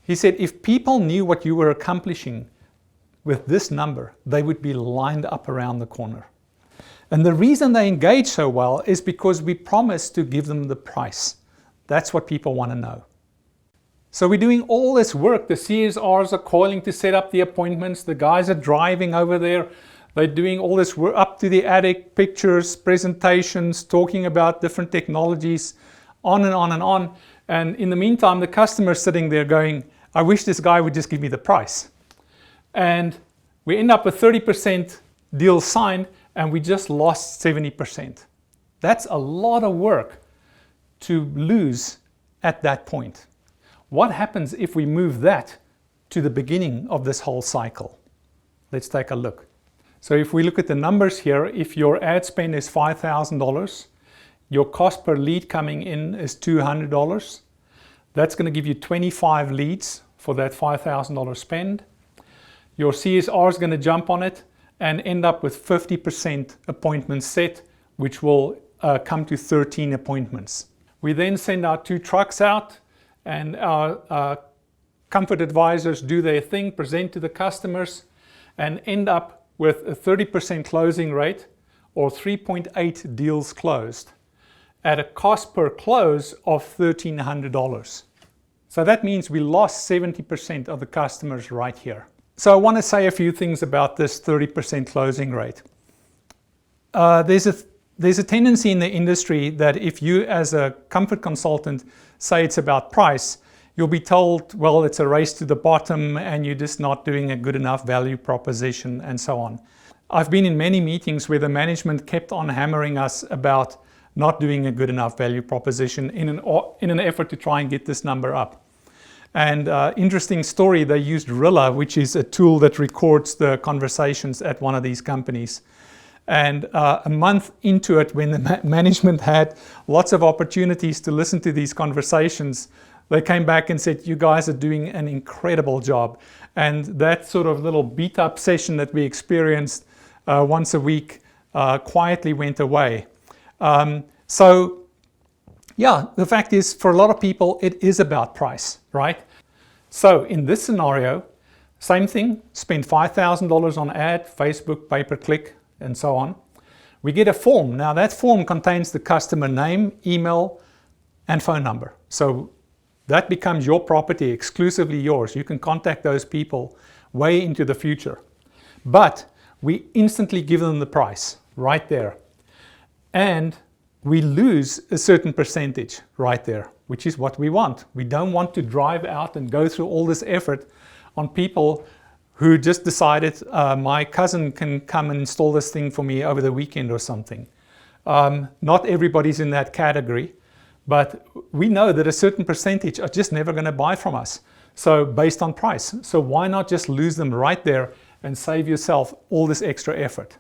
He said, if people knew what you were accomplishing with this number, they would be lined up around the corner. And the reason they engage so well is because we promise to give them the price. That's what people want to know. So we're doing all this work. The CSRs are calling to set up the appointments. The guys are driving over there. They're doing all this work up to the attic, pictures, presentations, talking about different technologies, on and on and on. And in the meantime, the customer's sitting there going, I wish this guy would just give me the price. And we end up with 30% deals signed, and we just lost 70%. That's a lot of work to lose at that point. What happens if we move that to the beginning of this whole cycle? Let's take a look. So if we look at the numbers here, if your ad spend is $5,000, your cost per lead coming in is $200. That's going to give you 25 leads for that $5,000 spend. Your CSR is going to jump on it and end up with 50% appointments set, which will come to 13 appointments. We then send our 2 trucks out, and our comfort advisors do their thing, present to the customers, and end up with a 30% closing rate, or 3.8 deals closed, at a cost per close of $1,300. So that means we lost 70% of the customers right here. So I want to say a few things about this 30% closing rate. There's a tendency in the industry that if you as a comfort consultant say it's about price, you'll be told, well, it's a race to the bottom and you're just not doing a good enough value proposition and so on. I've been in many meetings where the management kept on hammering us about not doing a good enough value proposition in an effort to try and get this number up. And interesting story, they used Rilla, which is a tool that records the conversations at one of these companies. And a month into it, when the management had lots of opportunities to listen to these conversations, they came back and said, you guys are doing an incredible job. And that sort of little beat up session that we experienced once a week quietly went away. So yeah, the fact is, for a lot of people, it is about price, right? So in this scenario, same thing, spend $5,000 on ad, Facebook, pay-per-click, and so on. We get a form. Now that form contains the customer name, email, and phone number. So that becomes your property, exclusively yours. You can contact those people way into the future. But we instantly give them the price right there. And we lose a certain percentage right there, which is what we want. We don't want to drive out and go through all this effort on people who just decided my cousin can come and install this thing for me over the weekend or something. Not everybody's in that category, but we know that a certain percentage are just never going to buy from us. So based on price. So why not just lose them right there and save yourself all this extra effort?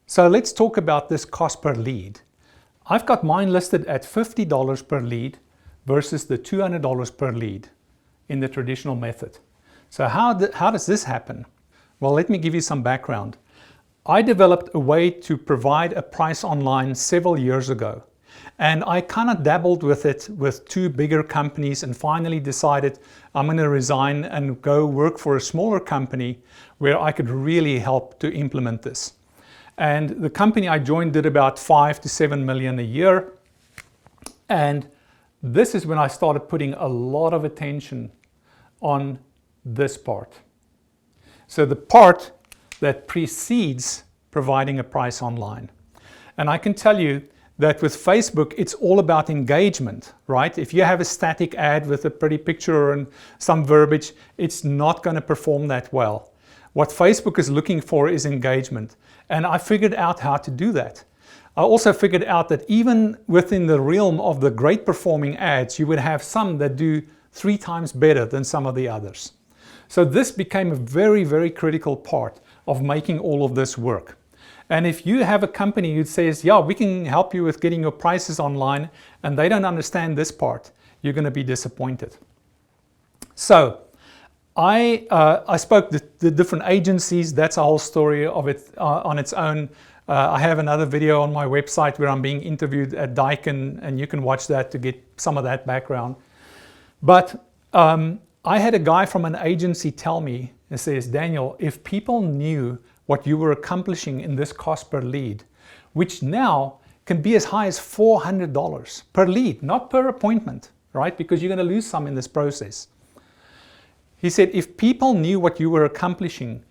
So let's talk about this cost per lead. I've got mine listed at $50 per lead versus the $200 per lead in the traditional method. So how does this happen? Well, let me give you some background. I developed a way to provide a price online several years ago. And I kind of dabbled with it with 2 bigger companies and finally decided I'm going to resign and go work for a smaller company where I could really help to implement this. And the company I joined did about 5 to 7 million a year. And this is when I started putting a lot of attention on this part. So the part that precedes providing a price online. And I can tell you that with Facebook, it's all about engagement, right? If you have a static ad with a pretty picture and some verbiage, it's not going to perform that well. What Facebook is looking for is engagement. And I figured out how to do that. I also figured out that even within the realm of the great performing ads, you would have some that do 3 times better than some of the others. So this became a very, very critical part of making all of this work. And if you have a company who says, yeah, we can help you with getting your prices online, and they don't understand this part, you're going to be disappointed. So I spoke to the different agencies. That's a whole story of it on its own. I have another video on my website where I'm being interviewed at Daikin, and you can watch that to get some of that background. But I had a guy from an agency tell me, and says, Daniel, if people knew what you were accomplishing in this cost per lead, which now can be as high as $400 per lead, not per appointment, right? Because you're going to lose some in this process. He said, if people knew what you were accomplishing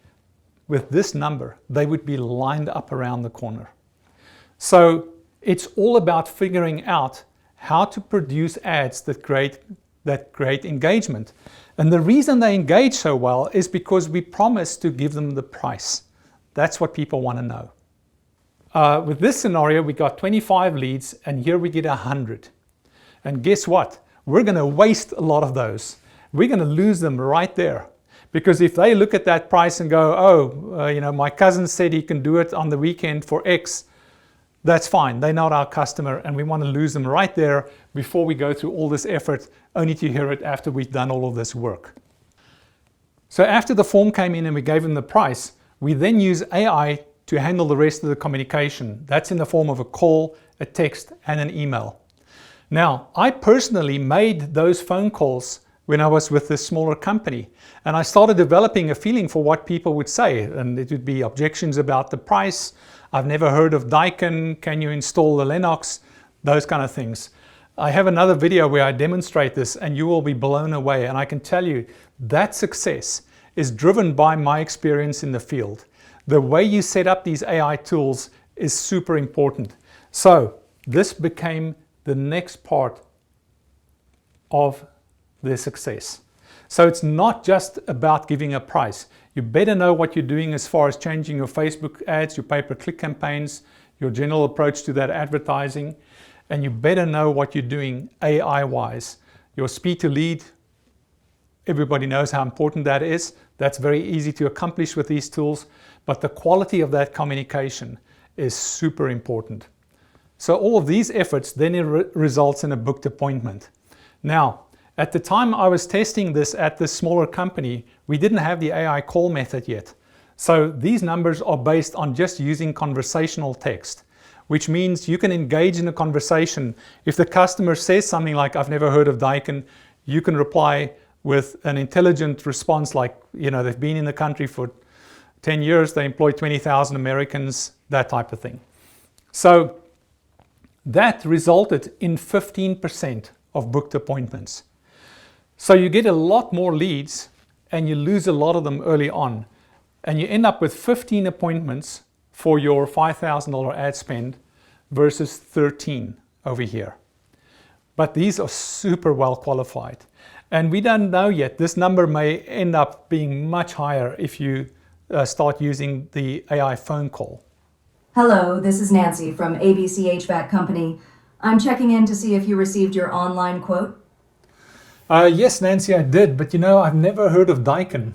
with this number, they would be lined up around the corner. So it's all about figuring out how to produce ads that create engagement. And the reason they engage so well is because we promise to give them the price. That's what people want to know. With this scenario, we got 25 leads, and here we get 100. And guess what? We're going to waste a lot of those. We're going to lose them right there. Because if they look at that price and go, oh, my cousin said he can do it on the weekend for X, that's fine. They're not our customer, and we want to lose them right there before we go through all this effort, only to hear it after we've done all of this work. So after the form came in and we gave them the price, we then use AI to handle the rest of the communication. That's in the form of a call, a text, and an email. Now, I personally made those phone calls when I was with this smaller company, and I started developing a feeling for what people would say, and it would be objections about the price. I've never heard of Daikin. Can you install the Lennox? Those kind of things. I have another video where I demonstrate this, and you will be blown away. And I can tell you that success is driven by my experience in the field. The way you set up these AI tools is super important. So this became the next part of their success. So it's not just about giving a price. You better know what you're doing as far as changing your Facebook ads, your pay-per-click campaigns, your general approach to that advertising, and you better know what you're doing AI-wise. Your speed to lead, everybody knows how important that is. That's very easy to accomplish with these tools, but the quality of that communication is super important. So all of these efforts then results in a booked appointment. Now, at the time I was testing this at this smaller company, we didn't have the AI call method yet. So these numbers are based on just using conversational text, which means you can engage in a conversation. If the customer says something like, I've never heard of Daikin, you can reply with an intelligent response like, they've been in the country for 10 years, they employ 20,000 Americans, that type of thing. So that resulted in 15% of booked appointments. So you get a lot more leads and you lose a lot of them early on. And you end up with 15 appointments for your $5,000 ad spend versus 13 over here. But these are super well qualified. And we don't know yet. This number may end up being much higher if you start using the AI phone call. Hello, this is Nancy from ABC HVAC Company. I'm checking in to see if you received your online quote. Yes, Nancy, I did, but I've never heard of Daikin.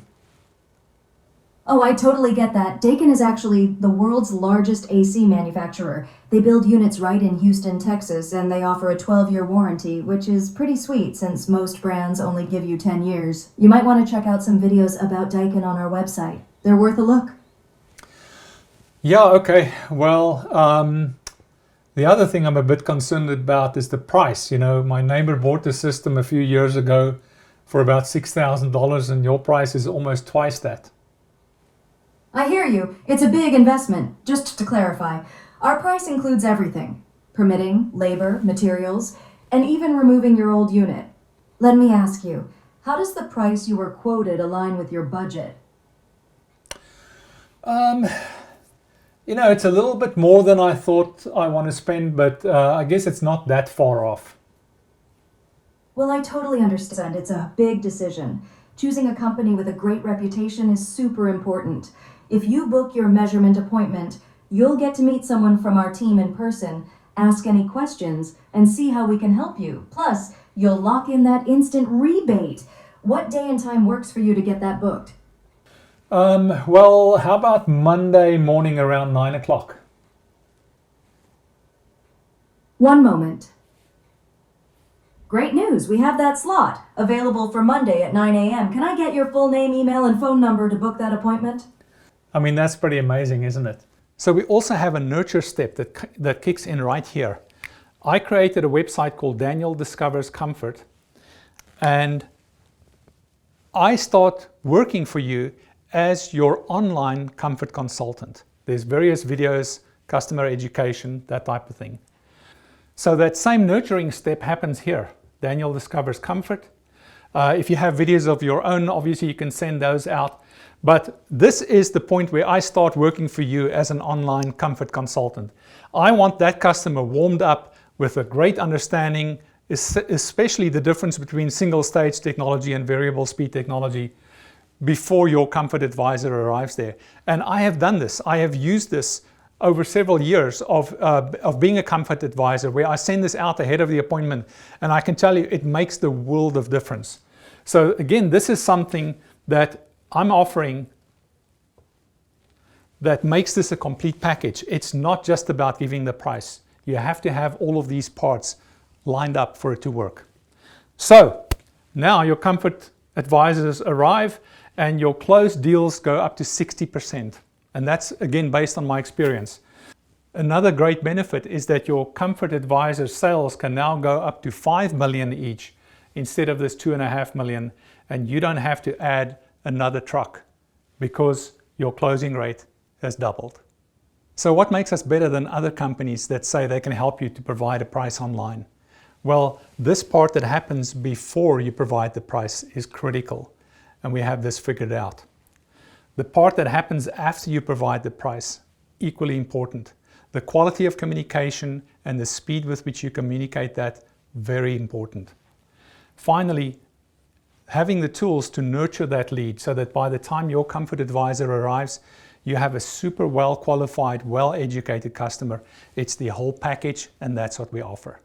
Oh, I totally get that. Daikin is actually the world's largest AC manufacturer. They build units right in Houston, Texas, and they offer a 12-year warranty, which is pretty sweet since most brands only give you 10 years. You might want to check out some videos about Daikin on our website. They're worth a look. Yeah, okay. Well, the other thing I'm a bit concerned about is the price. My neighbor bought the system a few years ago for about $6,000, and your price is almost twice that. I hear you. It's a big investment. Just to clarify, our price includes everything. Permitting, labor, materials, and even removing your old unit. Let me ask you, how does the price you were quoted align with your budget? It's a little bit more than I thought I want to spend, but I guess it's not that far off. Well, I totally understand. It's a big decision. Choosing a company with a great reputation is super important. If you book your measurement appointment, you'll get to meet someone from our team in person, ask any questions, and see how we can help you. Plus, you'll lock in that instant rebate. What day and time works for you to get that booked? Well, how about Monday morning around 9 o'clock? One moment. Great news, we have that slot available for Monday at 9 a.m. Can I get your full name, email, and phone number to book that appointment? I mean, that's pretty amazing, isn't it? So we also have a nurture step that kicks in right here. I created a website called Daniel Discovers Comfort, and I start working for you as your online comfort consultant. There's various videos, customer education, that type of thing. So that same nurturing step happens here. Daniel discovers comfort. If you have videos of your own, obviously you can send those out. But this is the point where I start working for you as an online comfort consultant. I want that customer warmed up with a great understanding, especially the difference between single stage technology and variable speed technology, before your comfort advisor arrives there. And I have done this. I have used this over several years of being a comfort advisor, where I send this out ahead of the appointment, and I can tell you it makes the world of difference. So again, this is something that I'm offering that makes this a complete package. It's not just about giving the price. You have to have all of these parts lined up for it to work. So now your comfort advisors arrive and your closed deals go up to 60%. And that's again based on my experience. Another great benefit is that your comfort advisor sales can now go up to 5 million each instead of this 2.5 million, and you don't have to add another truck because your closing rate has doubled. So what makes us better than other companies that say they can help you to provide a price online? Well, this part that happens before you provide the price is critical, and we have this figured out. The part that happens after you provide the price, equally important. The quality of communication and the speed with which you communicate that, very important. Finally, having the tools to nurture that lead so that by the time your comfort advisor arrives, you have a super well qualified, well educated customer. It's the whole package, and that's what we offer.